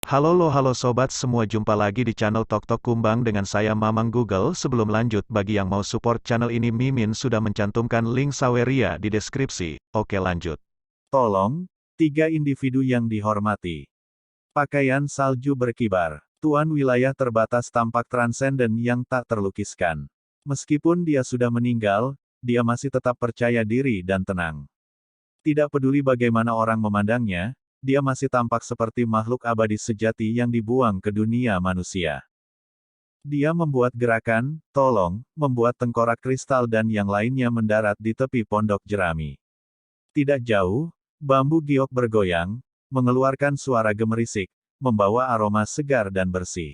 Halo sobat semua, jumpa lagi di channel Tok Tok Kumbang dengan saya Mamang Google. Sebelum lanjut, bagi yang mau support channel ini, Mimin sudah mencantumkan link Saweria di deskripsi. Oke, lanjut. Tolong, 3 individu yang dihormati. Pakaian salju berkibar. Tuan wilayah terbatas tampak transenden yang tak terlukiskan. Meskipun dia sudah meninggal, dia masih tetap percaya diri dan tenang. Tidak peduli bagaimana orang memandangnya, dia masih tampak seperti makhluk abadi sejati yang dibuang ke dunia manusia. Dia membuat gerakan, tolong, membuat tengkorak kristal dan yang lainnya mendarat di tepi pondok jerami. Tidak jauh, bambu giok bergoyang, mengeluarkan suara gemerisik, membawa aroma segar dan bersih.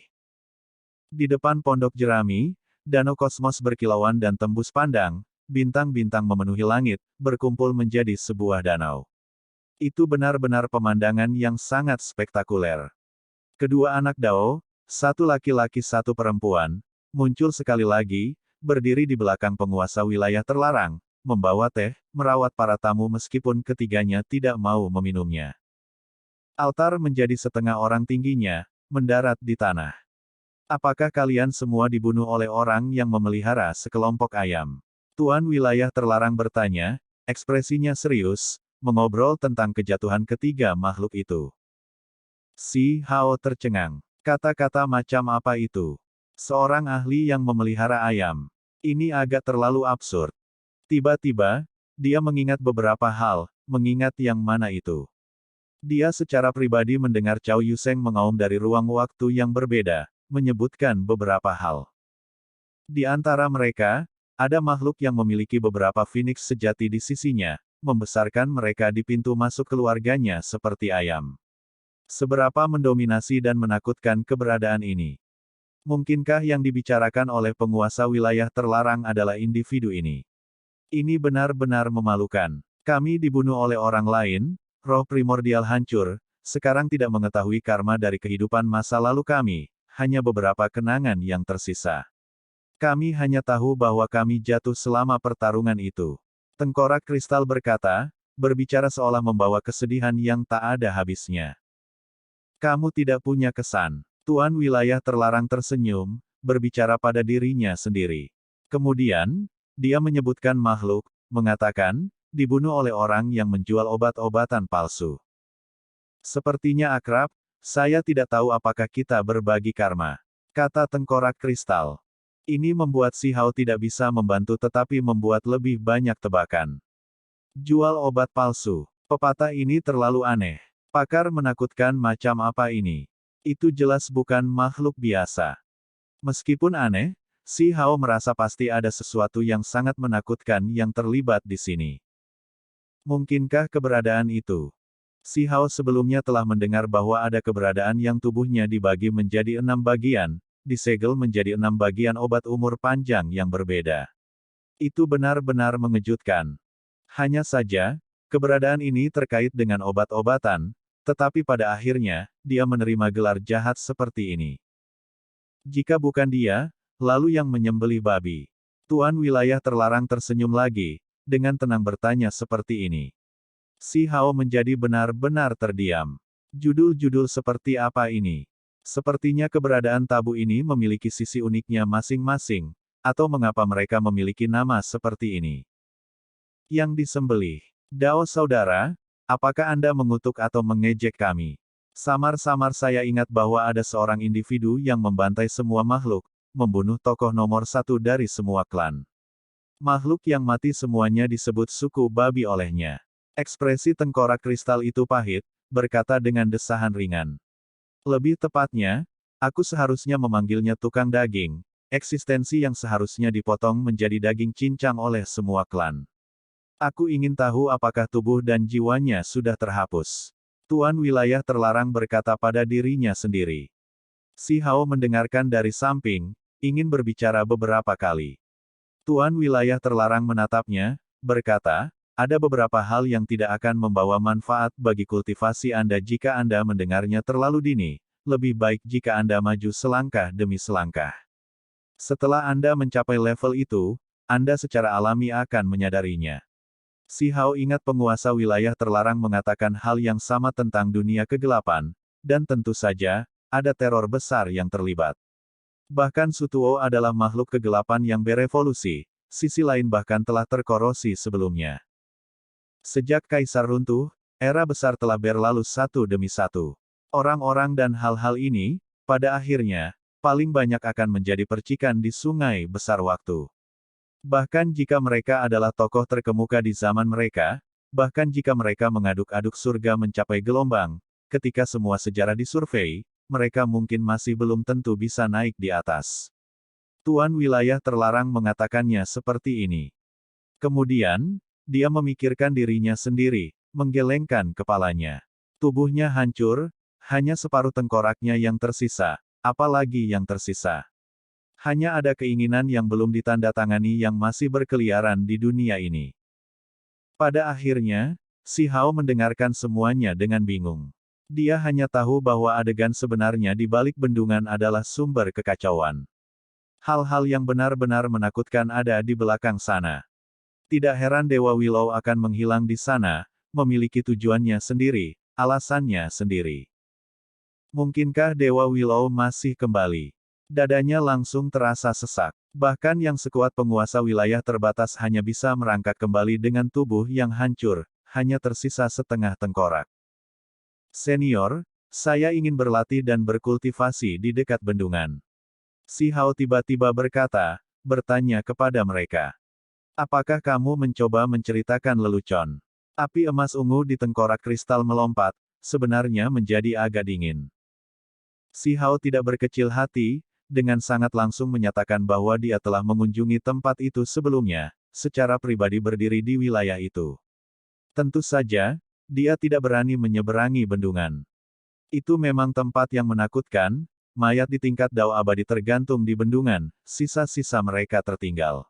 Di depan pondok jerami, danau kosmos berkilauan dan tembus pandang, bintang-bintang memenuhi langit, berkumpul menjadi sebuah danau. Itu benar-benar pemandangan yang sangat spektakuler. Kedua anak Dao, satu laki-laki satu perempuan, muncul sekali lagi, berdiri di belakang penguasa wilayah terlarang, membawa teh, merawat para tamu meskipun ketiganya tidak mau meminumnya. Altar menjadi setengah orang tingginya, mendarat di tanah. Apakah kalian semua dibunuh oleh orang yang memelihara sekelompok ayam? Tuan wilayah terlarang bertanya, ekspresinya serius, mengobrol tentang kejatuhan ketiga makhluk itu. Si Hao tercengang. Kata-kata macam apa itu? Seorang ahli yang memelihara ayam. Ini agak terlalu absurd. Tiba-tiba, dia mengingat beberapa hal, mengingat yang mana itu. Dia secara pribadi mendengar Cao Yuseng mengaum dari ruang waktu yang berbeda, menyebutkan beberapa hal. Di antara mereka, ada makhluk yang memiliki beberapa phoenix sejati di sisinya, membesarkan mereka di pintu masuk keluarganya seperti ayam. Seberapa mendominasi dan menakutkan keberadaan ini? Mungkinkah yang dibicarakan oleh penguasa wilayah terlarang adalah individu ini? Ini benar-benar memalukan. Kami dibunuh oleh orang lain, roh primordial hancur, sekarang tidak mengetahui karma dari kehidupan masa lalu kami, hanya beberapa kenangan yang tersisa. Kami hanya tahu bahwa kami jatuh selama pertarungan itu. Tengkorak kristal berkata, berbicara seolah membawa kesedihan yang tak ada habisnya. Kamu tidak punya kesan. Tuan wilayah terlarang tersenyum, berbicara pada dirinya sendiri. Kemudian, dia menyebutkan makhluk, mengatakan, dibunuh oleh orang yang menjual obat-obatan palsu. Sepertinya akrab, saya tidak tahu apakah kita berbagi karma. Kata tengkorak kristal. Ini membuat Si Hao tidak bisa membantu tetapi membuat lebih banyak tebakan. Jual obat palsu. Pepatah ini terlalu aneh. Pakar menakutkan macam apa ini? Itu jelas bukan makhluk biasa. Meskipun aneh, Si Hao merasa pasti ada sesuatu yang sangat menakutkan yang terlibat di sini. Mungkinkah keberadaan itu? Si Hao sebelumnya telah mendengar bahwa ada keberadaan yang tubuhnya dibagi menjadi 6 bagian, disegel menjadi 6 bagian obat umur panjang yang berbeda. Itu benar-benar mengejutkan. Hanya saja, keberadaan ini terkait dengan obat-obatan, tetapi pada akhirnya, dia menerima gelar jahat seperti ini. Jika bukan dia, lalu yang menyembelih babi. Tuan wilayah terlarang tersenyum lagi, dengan tenang bertanya seperti ini. Si Hao menjadi benar-benar terdiam. Judul-judul seperti apa ini? Sepertinya keberadaan tabu ini memiliki sisi uniknya masing-masing, atau mengapa mereka memiliki nama seperti ini? Yang disembelih. Dao saudara, apakah Anda mengutuk atau mengejek kami? Samar-samar saya ingat bahwa ada seorang individu yang membantai semua makhluk, membunuh tokoh nomor 1 dari semua klan. Makhluk yang mati semuanya disebut suku babi olehnya. Ekspresi tengkorak kristal itu pahit, berkata dengan desahan ringan. Lebih tepatnya, aku seharusnya memanggilnya tukang daging, eksistensi yang seharusnya dipotong menjadi daging cincang oleh semua klan. Aku ingin tahu apakah tubuh dan jiwanya sudah terhapus. Tuan wilayah terlarang berkata pada dirinya sendiri. Si Hao mendengarkan dari samping, ingin berbicara beberapa kali. Tuan wilayah terlarang menatapnya, berkata, ada beberapa hal yang tidak akan membawa manfaat bagi kultivasi Anda jika Anda mendengarnya terlalu dini, lebih baik jika Anda maju selangkah demi selangkah. Setelah Anda mencapai level itu, Anda secara alami akan menyadarinya. Si Hao ingat penguasa wilayah terlarang mengatakan hal yang sama tentang dunia kegelapan, dan tentu saja, ada teror besar yang terlibat. Bahkan Sutuo adalah makhluk kegelapan yang berevolusi, sisi lain bahkan telah terkorosi sebelumnya. Sejak Kaisar runtuh, era besar telah berlalu satu demi satu. Orang-orang dan hal-hal ini, pada akhirnya, paling banyak akan menjadi percikan di sungai besar waktu. Bahkan jika mereka adalah tokoh terkemuka di zaman mereka, bahkan jika mereka mengaduk-aduk surga mencapai gelombang, ketika semua sejarah disurvei, mereka mungkin masih belum tentu bisa naik di atas. Tuan wilayah terlarang mengatakannya seperti ini. Kemudian, dia memikirkan dirinya sendiri, menggelengkan kepalanya. Tubuhnya hancur, hanya separuh tengkoraknya yang tersisa, apalagi yang tersisa. Hanya ada keinginan yang belum ditandatangani yang masih berkeliaran di dunia ini. Pada akhirnya, si Hao mendengarkan semuanya dengan bingung. Dia hanya tahu bahwa adegan sebenarnya di balik bendungan adalah sumber kekacauan. Hal-hal yang benar-benar menakutkan ada di belakang sana. Tidak heran Dewa Willow akan menghilang di sana, memiliki tujuannya sendiri, alasannya sendiri. Mungkinkah Dewa Willow masih kembali? Dadanya langsung terasa sesak. Bahkan yang sekuat penguasa wilayah terbatas hanya bisa merangkak kembali dengan tubuh yang hancur, hanya tersisa setengah tengkorak. Senior, saya ingin berlatih dan berkultivasi di dekat bendungan. Si Hao tiba-tiba bertanya kepada mereka. Apakah kamu mencoba menceritakan lelucon? Api emas ungu di tengkorak kristal melompat, sebenarnya menjadi agak dingin. Si Hao tidak berkecil hati, dengan sangat langsung menyatakan bahwa dia telah mengunjungi tempat itu sebelumnya, secara pribadi berdiri di wilayah itu. Tentu saja, dia tidak berani menyeberangi bendungan. Itu memang tempat yang menakutkan, mayat di tingkat Dao abadi tergantung di bendungan, sisa-sisa mereka tertinggal.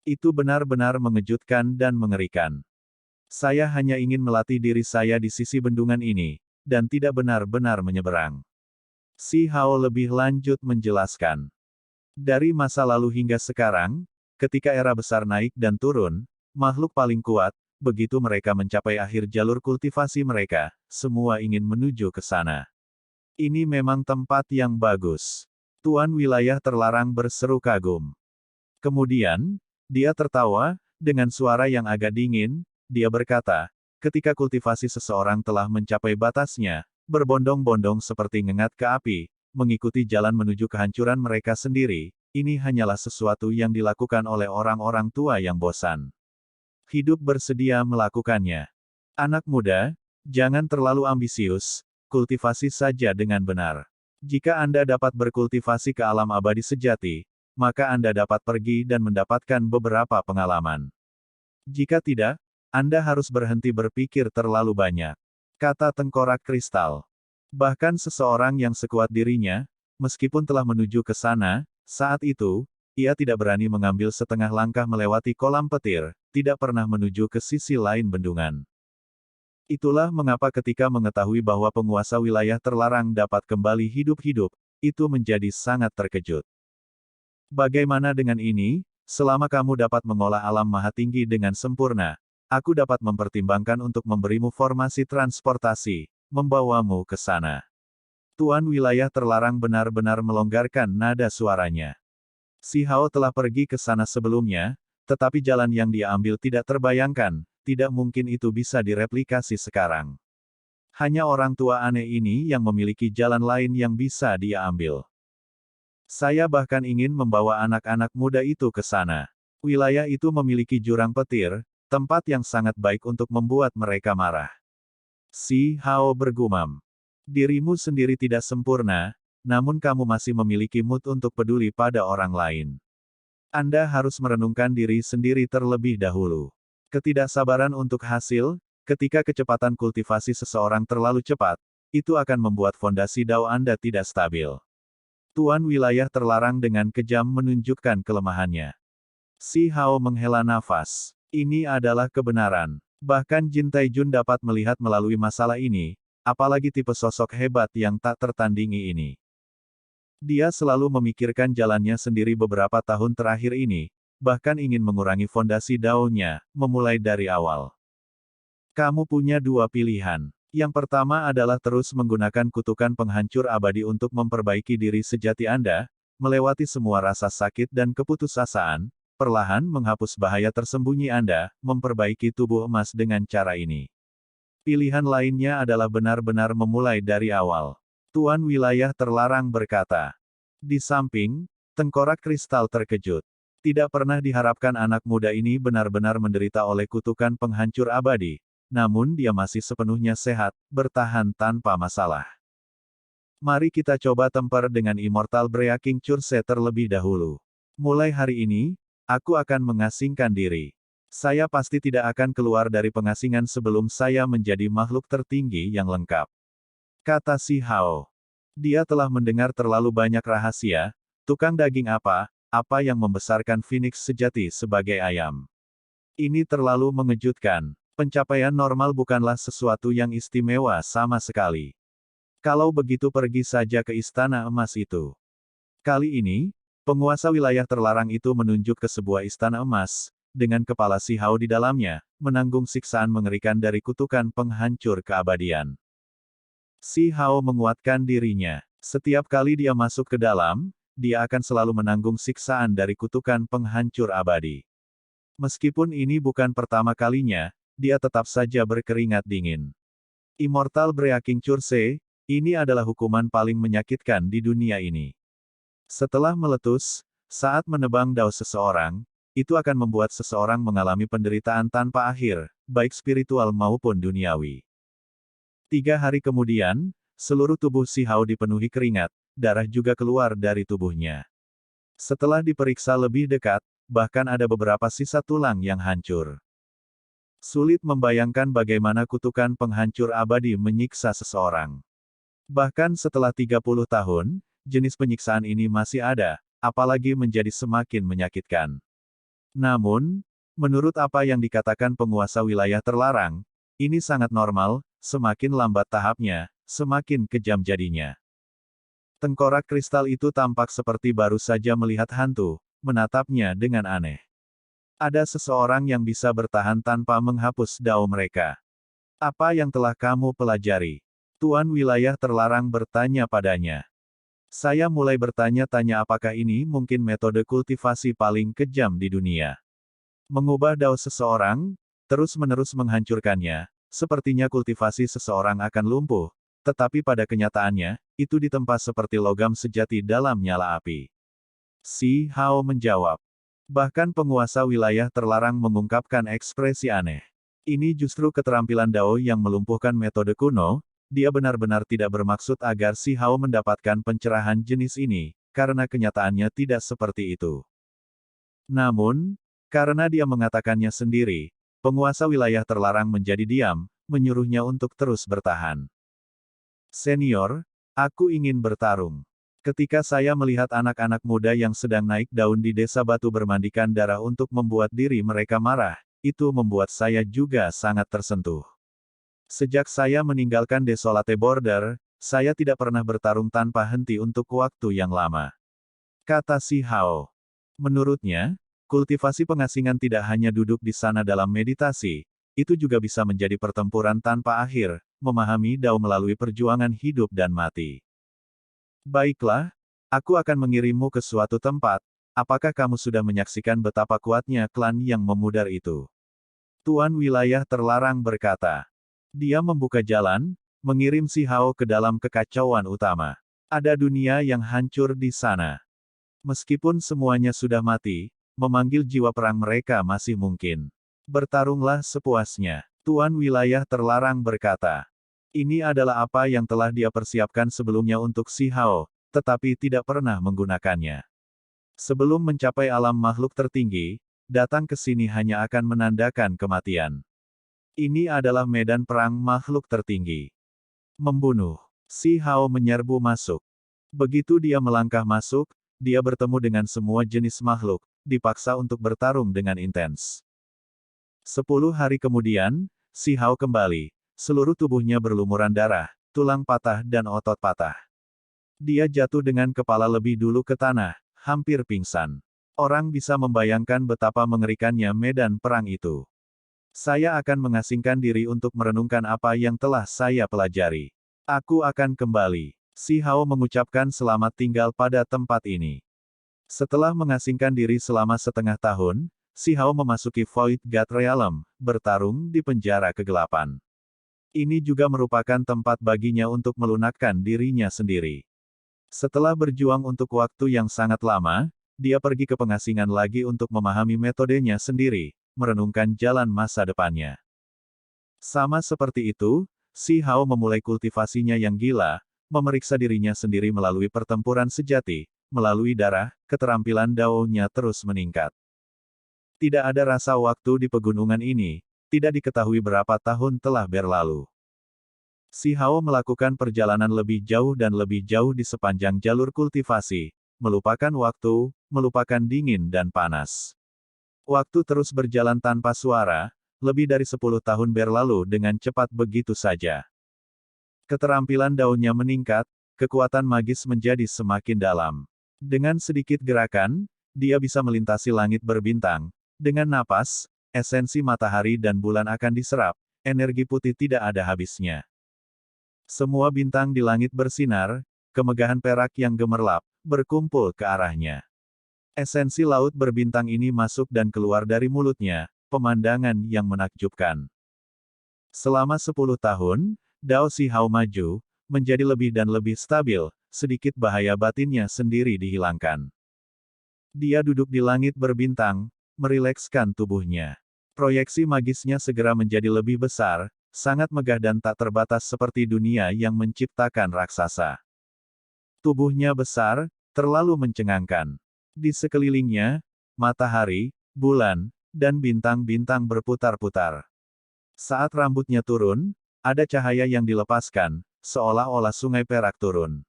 Itu benar-benar mengejutkan dan mengerikan. Saya hanya ingin melatih diri saya di sisi bendungan ini, dan tidak benar-benar menyeberang. Si Hao lebih lanjut menjelaskan. Dari masa lalu hingga sekarang, ketika era besar naik dan turun, makhluk paling kuat, begitu mereka mencapai akhir jalur kultivasi mereka, semua ingin menuju ke sana. Ini memang tempat yang bagus. Tuan wilayah terlarang berseru kagum. Kemudian, dia tertawa, dengan suara yang agak dingin, dia berkata, ketika kultivasi seseorang telah mencapai batasnya, berbondong-bondong seperti ngengat ke api, mengikuti jalan menuju kehancuran mereka sendiri, ini hanyalah sesuatu yang dilakukan oleh orang-orang tua yang bosan. Hidup bersedia melakukannya. Anak muda, jangan terlalu ambisius, kultivasi saja dengan benar. Jika Anda dapat berkultivasi ke alam abadi sejati, maka Anda dapat pergi dan mendapatkan beberapa pengalaman. Jika tidak, Anda harus berhenti berpikir terlalu banyak. Kata tengkorak kristal. Bahkan seseorang yang sekuat dirinya, meskipun telah menuju ke sana, saat itu, ia tidak berani mengambil setengah langkah melewati kolam petir, tidak pernah menuju ke sisi lain bendungan. Itulah mengapa ketika mengetahui bahwa penguasa wilayah terlarang dapat kembali hidup-hidup, itu menjadi sangat terkejut. Bagaimana dengan ini, selama kamu dapat mengolah alam maha tinggi dengan sempurna, aku dapat mempertimbangkan untuk memberimu formasi transportasi, membawamu ke sana. Tuan wilayah terlarang benar-benar melonggarkan nada suaranya. Si Hao telah pergi ke sana sebelumnya, tetapi jalan yang dia ambil tidak terbayangkan, tidak mungkin itu bisa direplikasi sekarang. Hanya orang tua aneh ini yang memiliki jalan lain yang bisa dia ambil. Saya bahkan ingin membawa anak-anak muda itu ke sana. Wilayah itu memiliki jurang petir, tempat yang sangat baik untuk membuat mereka marah. Si Hao bergumam. Dirimu sendiri tidak sempurna, namun kamu masih memiliki mood untuk peduli pada orang lain. Anda harus merenungkan diri sendiri terlebih dahulu. Ketidaksabaran untuk hasil, ketika kecepatan kultivasi seseorang terlalu cepat, itu akan membuat fondasi Dao Anda tidak stabil. Tuan wilayah terlarang dengan kejam menunjukkan kelemahannya. Si Hao menghela nafas. Ini adalah kebenaran. Bahkan Jin Taijun dapat melihat melalui masalah ini, apalagi tipe sosok hebat yang tak tertandingi ini. Dia selalu memikirkan jalannya sendiri beberapa tahun terakhir ini, bahkan ingin mengurangi fondasi Dao-nya, memulai dari awal. Kamu punya dua pilihan. Yang pertama adalah terus menggunakan kutukan penghancur abadi untuk memperbaiki diri sejati Anda, melewati semua rasa sakit dan keputusasaan, perlahan menghapus bahaya tersembunyi Anda, memperbaiki tubuh emas dengan cara ini. Pilihan lainnya adalah benar-benar memulai dari awal. Tuan Wilayah Terlarang berkata. Di samping, tengkorak kristal terkejut. Tidak pernah diharapkan anak muda ini benar-benar menderita oleh kutukan penghancur abadi, namun dia masih sepenuhnya sehat, bertahan tanpa masalah. Mari kita coba tempur dengan Immortal Breaking Curse terlebih dahulu. Mulai hari ini, aku akan mengasingkan diri. Saya pasti tidak akan keluar dari pengasingan sebelum saya menjadi makhluk tertinggi yang lengkap. Kata Si Hao. Dia telah mendengar terlalu banyak rahasia, tukang daging apa yang membesarkan Phoenix sejati sebagai ayam. Ini terlalu mengejutkan. Pencapaian normal bukanlah sesuatu yang istimewa sama sekali. Kalau begitu pergi saja ke Istana Emas itu. Kali ini, penguasa wilayah terlarang itu menunjuk ke sebuah istana emas, dengan kepala Si Hao di dalamnya, menanggung siksaan mengerikan dari kutukan penghancur keabadian. Si Hao menguatkan dirinya. Setiap kali dia masuk ke dalam, dia akan selalu menanggung siksaan dari kutukan penghancur abadi. Meskipun ini bukan pertama kalinya, dia tetap saja berkeringat dingin. Immortal Breaking Curse, ini adalah hukuman paling menyakitkan di dunia ini. Setelah meletus, saat menebang dao seseorang, itu akan membuat seseorang mengalami penderitaan tanpa akhir, baik spiritual maupun duniawi. 3 hari kemudian, seluruh tubuh Si Hao dipenuhi keringat, darah juga keluar dari tubuhnya. Setelah diperiksa lebih dekat, bahkan ada beberapa sisa tulang yang hancur. Sulit membayangkan bagaimana kutukan penghancur abadi menyiksa seseorang. Bahkan setelah 30 tahun, jenis penyiksaan ini masih ada, apalagi menjadi semakin menyakitkan. Namun, menurut apa yang dikatakan penguasa wilayah terlarang, ini sangat normal, semakin lambat tahapnya, semakin kejam jadinya. Tengkorak kristal itu tampak seperti baru saja melihat hantu, menatapnya dengan aneh. Ada seseorang yang bisa bertahan tanpa menghapus dao mereka. Apa yang telah kamu pelajari? Tuan Wilayah Terlarang bertanya padanya. Saya mulai bertanya-tanya apakah ini mungkin metode kultivasi paling kejam di dunia. Mengubah dao seseorang, terus-menerus menghancurkannya, sepertinya kultivasi seseorang akan lumpuh, tetapi pada kenyataannya, itu ditempa seperti logam sejati dalam nyala api. Si Hao menjawab. Bahkan penguasa wilayah terlarang mengungkapkan ekspresi aneh. Ini justru keterampilan Dao yang melumpuhkan metode kuno, dia benar-benar tidak bermaksud agar Si Hao mendapatkan pencerahan jenis ini, karena kenyataannya tidak seperti itu. Namun, karena dia mengatakannya sendiri, penguasa wilayah terlarang menjadi diam, menyuruhnya untuk terus bertahan. Senior, aku ingin bertarung. Ketika saya melihat anak-anak muda yang sedang naik daun di desa batu bermandikan darah untuk membuat diri mereka marah, itu membuat saya juga sangat tersentuh. Sejak saya meninggalkan Desolate Border, saya tidak pernah bertarung tanpa henti untuk waktu yang lama. Kata Si Hao. Menurutnya, kultivasi pengasingan tidak hanya duduk di sana dalam meditasi, itu juga bisa menjadi pertempuran tanpa akhir, memahami Dao melalui perjuangan hidup dan mati. Baiklah, aku akan mengirimmu ke suatu tempat. Apakah kamu sudah menyaksikan betapa kuatnya klan yang memudar itu? Tuan Wilayah Terlarang berkata. Dia membuka jalan, mengirim Si Hao ke dalam kekacauan utama. Ada dunia yang hancur di sana. Meskipun semuanya sudah mati, memanggil jiwa perang mereka masih mungkin. Bertarunglah sepuasnya. Tuan Wilayah Terlarang berkata. Ini adalah apa yang telah dia persiapkan sebelumnya untuk Si Hao, tetapi tidak pernah menggunakannya. Sebelum mencapai alam makhluk tertinggi, datang ke sini hanya akan menandakan kematian. Ini adalah medan perang makhluk tertinggi. Membunuh. Si Hao menyerbu masuk. Begitu dia melangkah masuk, dia bertemu dengan semua jenis makhluk, dipaksa untuk bertarung dengan intens. 10 hari kemudian, Si Hao kembali. Seluruh tubuhnya berlumuran darah, tulang patah dan otot patah. Dia jatuh dengan kepala lebih dulu ke tanah, hampir pingsan. Orang bisa membayangkan betapa mengerikannya medan perang itu. Saya akan mengasingkan diri untuk merenungkan apa yang telah saya pelajari. Aku akan kembali. Si Hao mengucapkan selamat tinggal pada tempat ini. Setelah mengasingkan diri selama setengah tahun, Si Hao memasuki Void God Realm, bertarung di penjara kegelapan. Ini juga merupakan tempat baginya untuk melunakkan dirinya sendiri. Setelah berjuang untuk waktu yang sangat lama, dia pergi ke pengasingan lagi untuk memahami metodenya sendiri, merenungkan jalan masa depannya. Sama seperti itu, Si Hao memulai kultivasinya yang gila, memeriksa dirinya sendiri melalui pertempuran sejati, melalui darah, keterampilan Dao-nya terus meningkat. Tidak ada rasa waktu di pegunungan ini, tidak diketahui berapa tahun telah berlalu. Si Hao melakukan perjalanan lebih jauh dan lebih jauh di sepanjang jalur kultivasi, melupakan waktu, melupakan dingin dan panas. Waktu terus berjalan tanpa suara, lebih dari 10 tahun berlalu dengan cepat begitu saja. Keterampilan daunnya meningkat, kekuatan magis menjadi semakin dalam. Dengan sedikit gerakan, dia bisa melintasi langit berbintang. Dengan napas, esensi matahari dan bulan akan diserap, energi putih tidak ada habisnya. Semua bintang di langit bersinar, kemegahan perak yang gemerlap, berkumpul ke arahnya. Esensi laut berbintang ini masuk dan keluar dari mulutnya, pemandangan yang menakjubkan. Selama 10 tahun, Dao Si Hao maju, menjadi lebih dan lebih stabil, sedikit bahaya batinnya sendiri dihilangkan. Dia duduk di langit berbintang, merilekskan tubuhnya. Proyeksi magisnya segera menjadi lebih besar, sangat megah dan tak terbatas seperti dunia yang menciptakan raksasa. Tubuhnya besar, terlalu mencengangkan. Di sekelilingnya, matahari, bulan, dan bintang-bintang berputar-putar. Saat rambutnya turun, ada cahaya yang dilepaskan, seolah-olah sungai perak turun.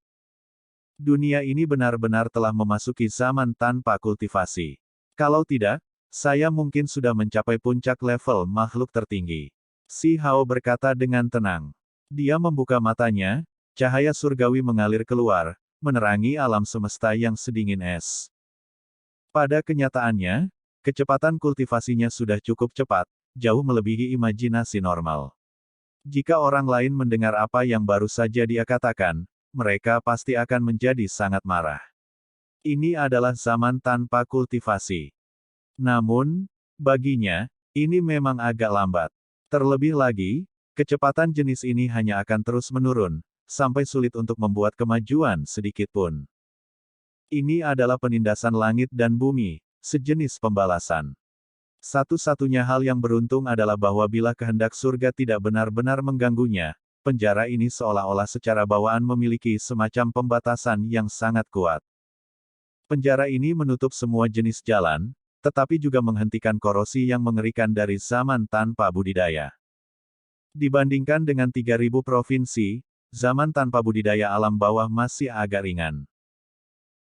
Dunia ini benar-benar telah memasuki zaman tanpa kultivasi. Kalau tidak, saya mungkin sudah mencapai puncak level makhluk tertinggi. Si Hao berkata dengan tenang. Dia membuka matanya, cahaya surgawi mengalir keluar, menerangi alam semesta yang sedingin es. Pada kenyataannya, kecepatan kultivasinya sudah cukup cepat, jauh melebihi imajinasi normal. Jika orang lain mendengar apa yang baru saja dia katakan, mereka pasti akan menjadi sangat marah. Ini adalah zaman tanpa kultivasi. Namun, baginya, ini memang agak lambat. Terlebih lagi, kecepatan jenis ini hanya akan terus menurun, sampai sulit untuk membuat kemajuan sedikit pun. Ini adalah penindasan langit dan bumi, sejenis pembalasan. Satu-satunya hal yang beruntung adalah bahwa bila kehendak surga tidak benar-benar mengganggunya, penjara ini seolah-olah secara bawaan memiliki semacam pembatasan yang sangat kuat. Penjara ini menutup semua jenis jalan, tetapi juga menghentikan korosi yang mengerikan dari zaman tanpa budidaya. Dibandingkan dengan 3.000 provinsi, zaman tanpa budidaya alam bawah masih agak ringan.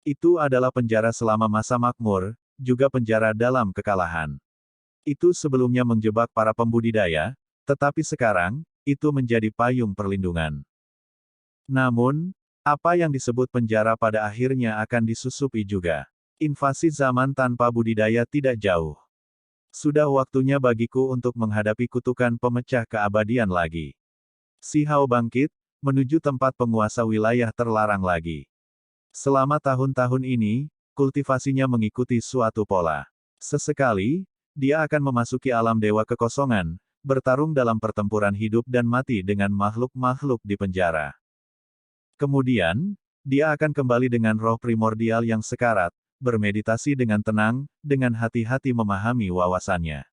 Itu adalah penjara selama masa makmur, juga penjara dalam kekalahan. Itu sebelumnya menjebak para pembudidaya, tetapi sekarang, itu menjadi payung perlindungan. Namun, apa yang disebut penjara pada akhirnya akan disusupi juga. Invasi zaman tanpa budidaya tidak jauh. Sudah waktunya bagiku untuk menghadapi kutukan pemecah keabadian lagi. Si Hao bangkit, menuju tempat penguasa wilayah terlarang lagi. Selama tahun-tahun ini, kultivasinya mengikuti suatu pola. Sesekali, dia akan memasuki alam dewa kekosongan, bertarung dalam pertempuran hidup dan mati dengan makhluk-makhluk di penjara. Kemudian, dia akan kembali dengan roh primordial yang sekarat, bermeditasi dengan tenang, dengan hati-hati memahami wawasannya.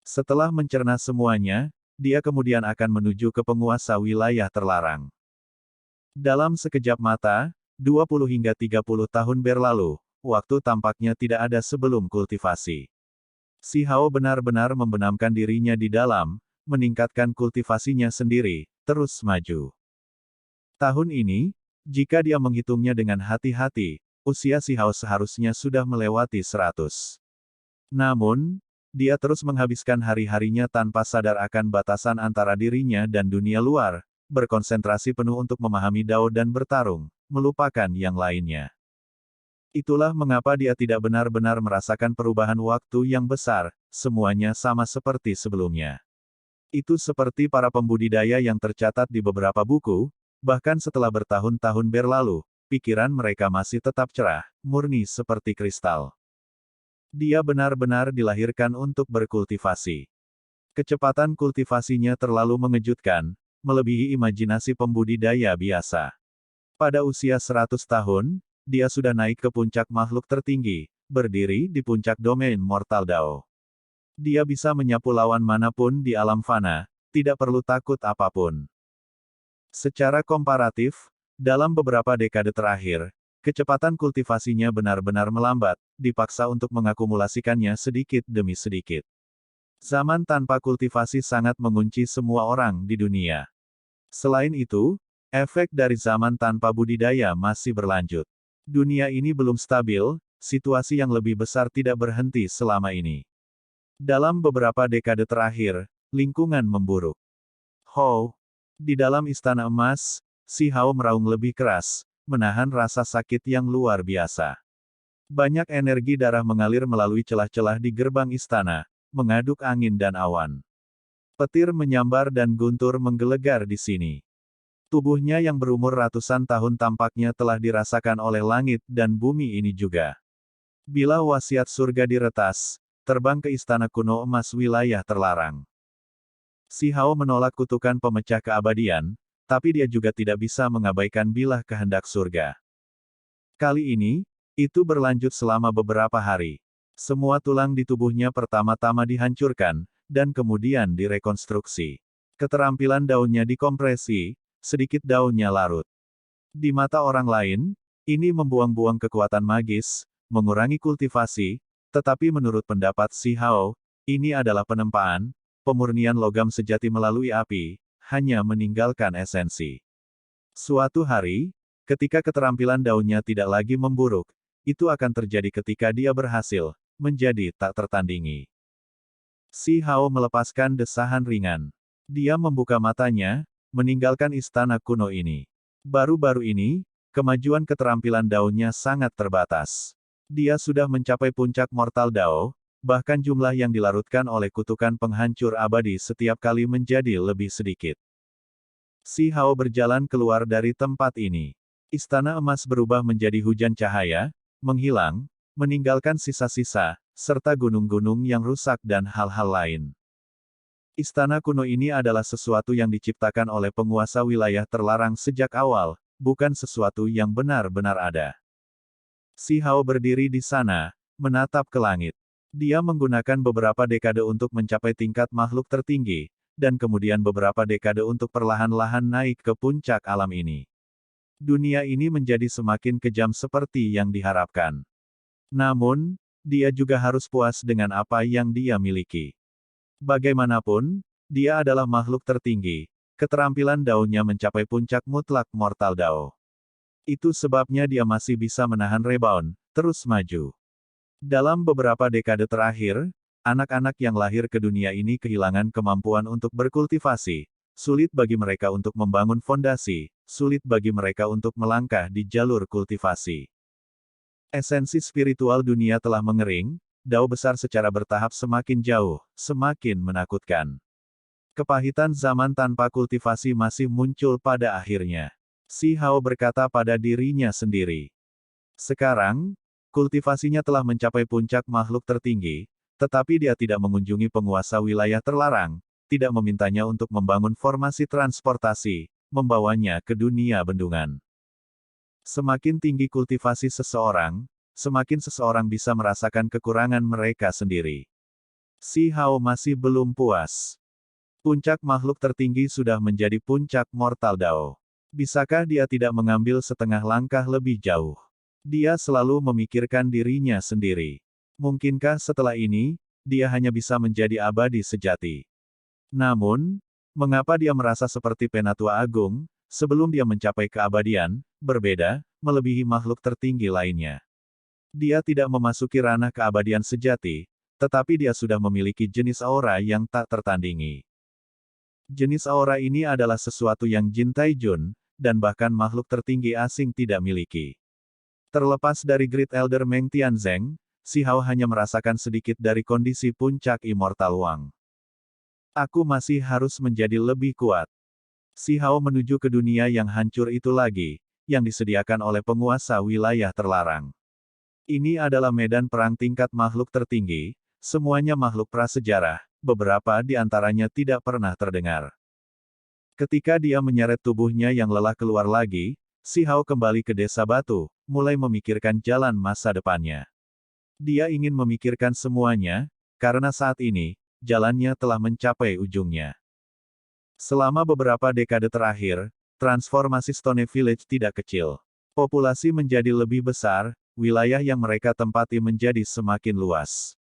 Setelah mencerna semuanya, dia kemudian akan menuju ke penguasa wilayah terlarang. Dalam sekejap mata, 20 hingga 30 tahun berlalu, waktu tampaknya tidak ada sebelum kultivasi. Si Hao benar-benar membenamkan dirinya di dalam, meningkatkan kultivasinya sendiri, terus maju. Tahun ini, jika dia menghitungnya dengan hati-hati, usia Si Hao seharusnya sudah melewati 100. Namun, dia terus menghabiskan hari-harinya tanpa sadar akan batasan antara dirinya dan dunia luar, berkonsentrasi penuh untuk memahami Dao dan bertarung, melupakan yang lainnya. Itulah mengapa dia tidak benar-benar merasakan perubahan waktu yang besar, semuanya sama seperti sebelumnya. Itu seperti para pembudidaya yang tercatat di beberapa buku, bahkan setelah bertahun-tahun berlalu, pikiran mereka masih tetap cerah, murni seperti kristal. Dia benar-benar dilahirkan untuk berkultivasi. Kecepatan kultivasinya terlalu mengejutkan, melebihi imajinasi pembudidaya biasa. Pada usia 100 tahun, dia sudah naik ke puncak makhluk tertinggi, berdiri di puncak domain Mortal Dao. Dia bisa menyapu lawan manapun di alam fana, tidak perlu takut apapun. Secara komparatif, dalam beberapa dekade terakhir, kecepatan kultivasinya benar-benar melambat, dipaksa untuk mengakumulasikannya sedikit demi sedikit. Zaman tanpa kultivasi sangat mengunci semua orang di dunia. Selain itu, efek dari zaman tanpa budidaya masih berlanjut. Dunia ini belum stabil, situasi yang lebih besar tidak berhenti selama ini. Dalam beberapa dekade terakhir, lingkungan memburuk. Di dalam Istana Emas, Si Hao meraung lebih keras, menahan rasa sakit yang luar biasa. Banyak energi darah mengalir melalui celah-celah di gerbang istana, mengaduk angin dan awan. Petir menyambar dan guntur menggelegar di sini. Tubuhnya yang berumur ratusan tahun tampaknya telah dirasakan oleh langit dan bumi ini juga. Bila wasiat surga diretas, terbang ke istana kuno emas wilayah terlarang. Si Hao menolak kutukan pemecah keabadian, tapi dia juga tidak bisa mengabaikan bilah kehendak surga. Kali ini, itu berlanjut selama beberapa hari. Semua tulang di tubuhnya pertama-tama dihancurkan, dan kemudian direkonstruksi. Keterampilan daunnya dikompresi, sedikit daunnya larut. Di mata orang lain, ini membuang-buang kekuatan magis, mengurangi kultivasi, tetapi menurut pendapat Si Hao, ini adalah penempaan, pemurnian logam sejati melalui api, hanya meninggalkan esensi. Suatu hari, ketika keterampilan daunnya tidak lagi memburuk, itu akan terjadi ketika dia berhasil menjadi tak tertandingi. Si Hao melepaskan desahan ringan. Dia membuka matanya, meninggalkan istana kuno ini. Baru-baru ini, kemajuan keterampilan daunnya sangat terbatas. Dia sudah mencapai puncak Mortal Dao, bahkan jumlah yang dilarutkan oleh kutukan penghancur abadi setiap kali menjadi lebih sedikit. Si Hao berjalan keluar dari tempat ini. Istana emas berubah menjadi hujan cahaya, menghilang, meninggalkan sisa-sisa, serta gunung-gunung yang rusak dan hal-hal lain. Istana kuno ini adalah sesuatu yang diciptakan oleh penguasa wilayah terlarang sejak awal, bukan sesuatu yang benar-benar ada. Si Hao berdiri di sana, menatap ke langit. Dia menggunakan beberapa dekade untuk mencapai tingkat makhluk tertinggi, dan kemudian beberapa dekade untuk perlahan-lahan naik ke puncak alam ini. Dunia ini menjadi semakin kejam seperti yang diharapkan. Namun, dia juga harus puas dengan apa yang dia miliki. Bagaimanapun, dia adalah makhluk tertinggi, keterampilan daunnya mencapai puncak mutlak Mortal Dao. Itu sebabnya dia masih bisa menahan rebound, terus maju. Dalam beberapa dekade terakhir, anak-anak yang lahir ke dunia ini kehilangan kemampuan untuk berkultivasi, sulit bagi mereka untuk membangun fondasi, sulit bagi mereka untuk melangkah di jalur kultivasi. Esensi spiritual dunia telah mengering, dao besar secara bertahap semakin jauh, semakin menakutkan. Kepahitan zaman tanpa kultivasi masih muncul pada akhirnya. Si Hao berkata pada dirinya sendiri. Sekarang, kultivasinya telah mencapai puncak makhluk tertinggi, tetapi dia tidak mengunjungi penguasa wilayah terlarang, tidak memintanya untuk membangun formasi transportasi, membawanya ke dunia bendungan. Semakin tinggi kultivasi seseorang, semakin seseorang bisa merasakan kekurangan mereka sendiri. Si Hao masih belum puas. Puncak makhluk tertinggi sudah menjadi puncak Mortal Dao. Bisakah dia tidak mengambil setengah langkah lebih jauh? Dia selalu memikirkan dirinya sendiri. Mungkinkah setelah ini, dia hanya bisa menjadi abadi sejati? Namun, mengapa dia merasa seperti Penatua Agung, sebelum dia mencapai keabadian, berbeda, melebihi makhluk tertinggi lainnya? Dia tidak memasuki ranah keabadian sejati, tetapi dia sudah memiliki jenis aura yang tak tertandingi. Jenis aura ini adalah sesuatu yang Jin Taijun, dan bahkan makhluk tertinggi asing tidak miliki. Terlepas dari Great Elder Meng Tianzeng, Si Hao hanya merasakan sedikit dari kondisi puncak Immortal Wang. Aku masih harus menjadi lebih kuat. Si Hao menuju ke dunia yang hancur itu lagi, yang disediakan oleh penguasa wilayah terlarang. Ini adalah medan perang tingkat makhluk tertinggi, semuanya makhluk prasejarah, beberapa di antaranya tidak pernah terdengar. Ketika dia menyeret tubuhnya yang lelah keluar lagi, Si Hao kembali ke desa batu, mulai memikirkan jalan masa depannya. Dia ingin memikirkan semuanya, karena saat ini, jalannya telah mencapai ujungnya. Selama beberapa dekade terakhir, transformasi Stone Village tidak kecil. Populasi menjadi lebih besar, wilayah yang mereka tempati menjadi semakin luas.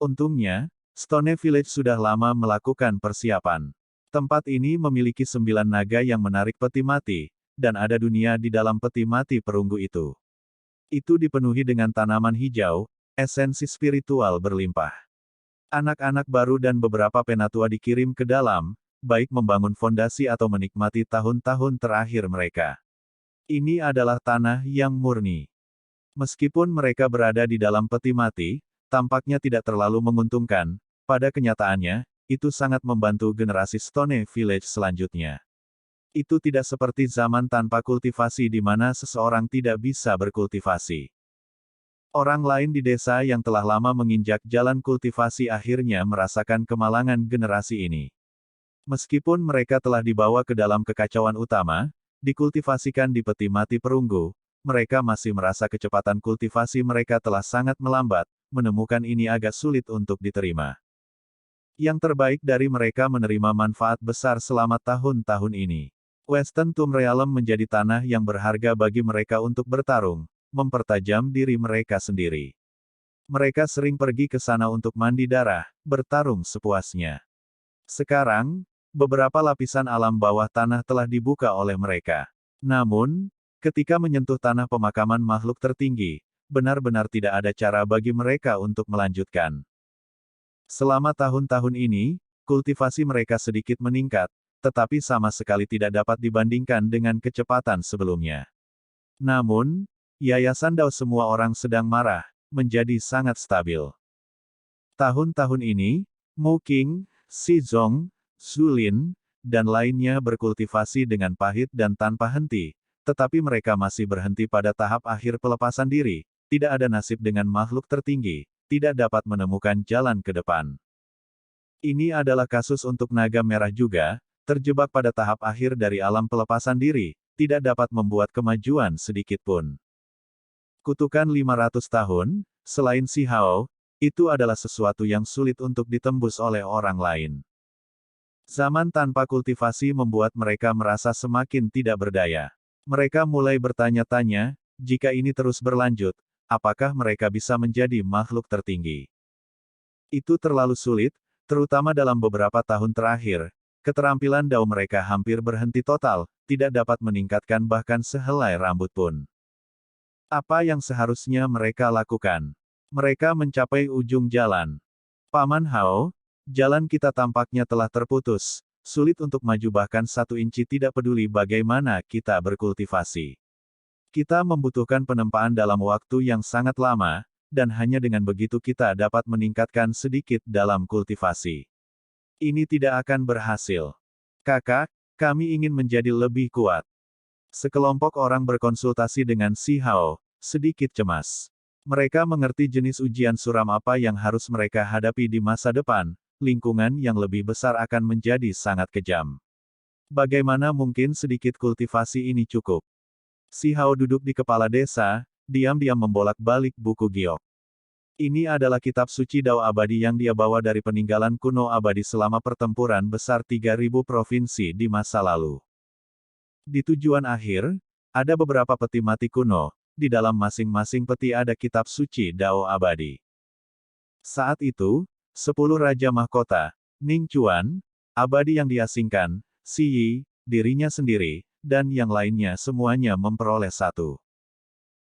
Untungnya, Stone Village sudah lama melakukan persiapan. Tempat ini memiliki 9 naga yang menarik peti mati, dan ada dunia di dalam peti mati perunggu itu. Itu dipenuhi dengan tanaman hijau, esensi spiritual berlimpah. Anak-anak baru dan beberapa penatua dikirim ke dalam, baik membangun fondasi atau menikmati tahun-tahun terakhir mereka. Ini adalah tanah yang murni. Meskipun mereka berada di dalam peti mati, tampaknya tidak terlalu menguntungkan, pada kenyataannya, itu sangat membantu generasi Stone Village selanjutnya. Itu tidak seperti zaman tanpa kultivasi di mana seseorang tidak bisa berkultivasi. Orang lain di desa yang telah lama menginjak jalan kultivasi akhirnya merasakan kemalangan generasi ini. Meskipun mereka telah dibawa ke dalam kekacauan utama, dikultivasikan di peti mati perunggu, mereka masih merasa kecepatan kultivasi mereka telah sangat melambat, menemukan ini agak sulit untuk diterima. Yang terbaik dari mereka menerima manfaat besar selama tahun-tahun ini. Western Tomb Realm menjadi tanah yang berharga bagi mereka untuk bertarung, mempertajam diri mereka sendiri. Mereka sering pergi ke sana untuk mandi darah, bertarung sepuasnya. Sekarang, beberapa lapisan alam bawah tanah telah dibuka oleh mereka. Namun, ketika menyentuh tanah pemakaman makhluk tertinggi, benar-benar tidak ada cara bagi mereka untuk melanjutkan. Selama tahun-tahun ini, kultivasi mereka sedikit meningkat, tetapi sama sekali tidak dapat dibandingkan dengan kecepatan sebelumnya. Namun, Yayasan Dao semua orang sedang marah, menjadi sangat stabil. Tahun-tahun ini, Mu Qing, Si Zong, Zulin, dan lainnya berkultivasi dengan pahit dan tanpa henti, tetapi mereka masih berhenti pada tahap akhir pelepasan diri, tidak ada nasib dengan makhluk tertinggi, tidak dapat menemukan jalan ke depan. Ini adalah kasus untuk naga merah juga, terjebak pada tahap akhir dari alam pelepasan diri, tidak dapat membuat kemajuan sedikit pun. Kutukan 500 tahun, selain Si Hao, itu adalah sesuatu yang sulit untuk ditembus oleh orang lain. Zaman tanpa kultivasi membuat mereka merasa semakin tidak berdaya. Mereka mulai bertanya-tanya, jika ini terus berlanjut, apakah mereka bisa menjadi makhluk tertinggi? Itu terlalu sulit, terutama dalam beberapa tahun terakhir. Keterampilan Dao mereka hampir berhenti total, tidak dapat meningkatkan bahkan sehelai rambut pun. Apa yang seharusnya mereka lakukan? Mereka mencapai ujung jalan. Paman Hao, jalan kita tampaknya telah terputus, sulit untuk maju bahkan 1 inci tidak peduli bagaimana kita berkultivasi. Kita membutuhkan penempaan dalam waktu yang sangat lama, dan hanya dengan begitu kita dapat meningkatkan sedikit dalam kultivasi. Ini tidak akan berhasil. Kakak, kami ingin menjadi lebih kuat. Sekelompok orang berkonsultasi dengan Si Hao, sedikit cemas. Mereka mengerti jenis ujian suram apa yang harus mereka hadapi di masa depan, lingkungan yang lebih besar akan menjadi sangat kejam. Bagaimana mungkin sedikit kultivasi ini cukup? Si Hao duduk di kepala desa, diam-diam membolak-balik buku giok. Ini adalah kitab suci Dao abadi yang dia bawa dari peninggalan kuno abadi selama pertempuran besar 3000 provinsi di masa lalu. Di tujuan akhir, ada beberapa peti mati kuno, di dalam masing-masing peti ada kitab suci Dao abadi. Saat itu, 10 Raja Mahkota, Ning Chuan, abadi yang diasingkan, Si Yi, dirinya sendiri, dan yang lainnya semuanya memperoleh 1.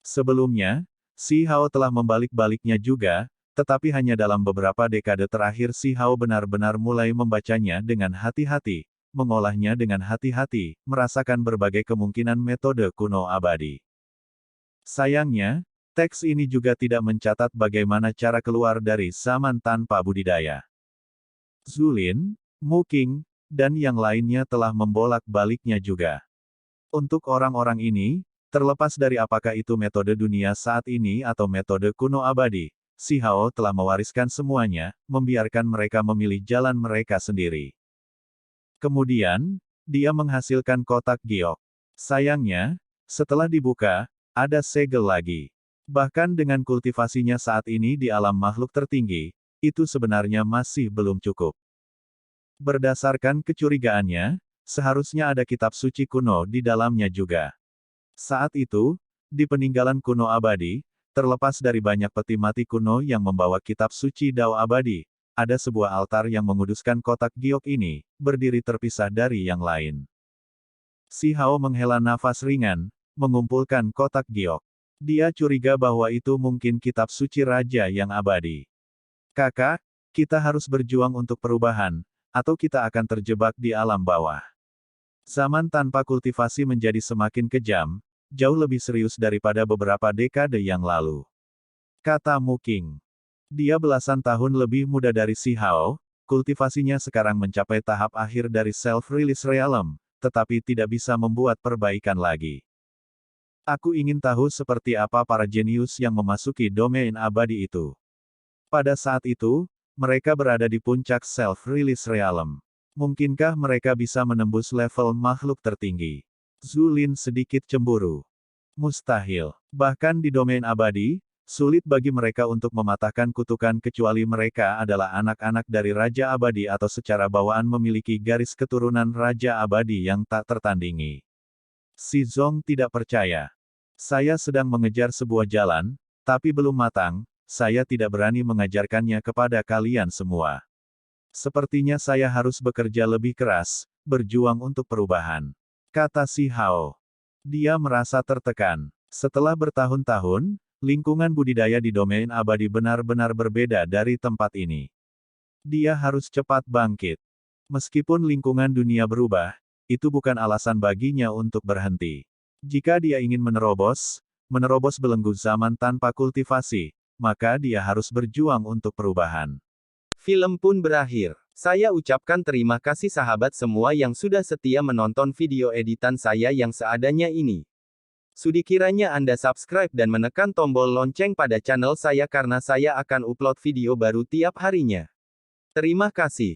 Sebelumnya, Si Hao telah membalik-baliknya juga, tetapi hanya dalam beberapa dekade terakhir Si Hao benar-benar mulai membacanya dengan hati-hati, mengolahnya dengan hati-hati, merasakan berbagai kemungkinan metode kuno abadi. Sayangnya, teks ini juga tidak mencatat bagaimana cara keluar dari zaman tanpa budidaya. Zulin, Muking, dan yang lainnya telah membolak-baliknya juga. Untuk orang-orang ini, terlepas dari apakah itu metode dunia saat ini atau metode kuno abadi, Si Hao telah mewariskan semuanya, membiarkan mereka memilih jalan mereka sendiri. Kemudian, dia menghasilkan kotak giok. Sayangnya, setelah dibuka, ada segel lagi. Bahkan dengan kultivasinya saat ini di alam makhluk tertinggi, itu sebenarnya masih belum cukup. Berdasarkan kecurigaannya, seharusnya ada kitab suci kuno di dalamnya juga. Saat itu, di peninggalan kuno abadi, terlepas dari banyak peti mati kuno yang membawa kitab suci Dao abadi, ada sebuah altar yang menguduskan kotak giok ini, berdiri terpisah dari yang lain. Si Hao menghela nafas ringan, mengumpulkan kotak giok. Dia curiga bahwa itu mungkin kitab suci raja yang abadi. Kakak, kita harus berjuang untuk perubahan, atau kita akan terjebak di alam bawah. Zaman tanpa kultivasi menjadi semakin kejam, jauh lebih serius daripada beberapa dekade yang lalu. Kata Muking. Dia belasan tahun lebih muda dari Si Hao, kultivasinya sekarang mencapai tahap akhir dari self-release realm, tetapi tidak bisa membuat perbaikan lagi. Aku ingin tahu seperti apa para jenius yang memasuki domain abadi itu. Pada saat itu, mereka berada di puncak self-release realm. Mungkinkah mereka bisa menembus level makhluk tertinggi? Zulin sedikit cemburu. Mustahil. Bahkan di domain abadi, sulit bagi mereka untuk mematahkan kutukan kecuali mereka adalah anak-anak dari Raja Abadi atau secara bawaan memiliki garis keturunan Raja Abadi yang tak tertandingi. Si Zong tidak percaya. Saya sedang mengejar sebuah jalan, tapi belum matang, saya tidak berani mengajarkannya kepada kalian semua. Sepertinya saya harus bekerja lebih keras, berjuang untuk perubahan. Kata Si Hao. Dia merasa tertekan. Setelah bertahun-tahun, lingkungan budidaya di domain abadi benar-benar berbeda dari tempat ini. Dia harus cepat bangkit. Meskipun lingkungan dunia berubah, itu bukan alasan baginya untuk berhenti. Jika dia ingin menerobos belenggu zaman tanpa kultivasi, maka dia harus berjuang untuk perubahan. Film pun berakhir. Saya ucapkan terima kasih sahabat semua yang sudah setia menonton video editan saya yang seadanya ini. Sudi kiranya Anda subscribe dan menekan tombol lonceng pada channel saya karena saya akan upload video baru tiap harinya. Terima kasih.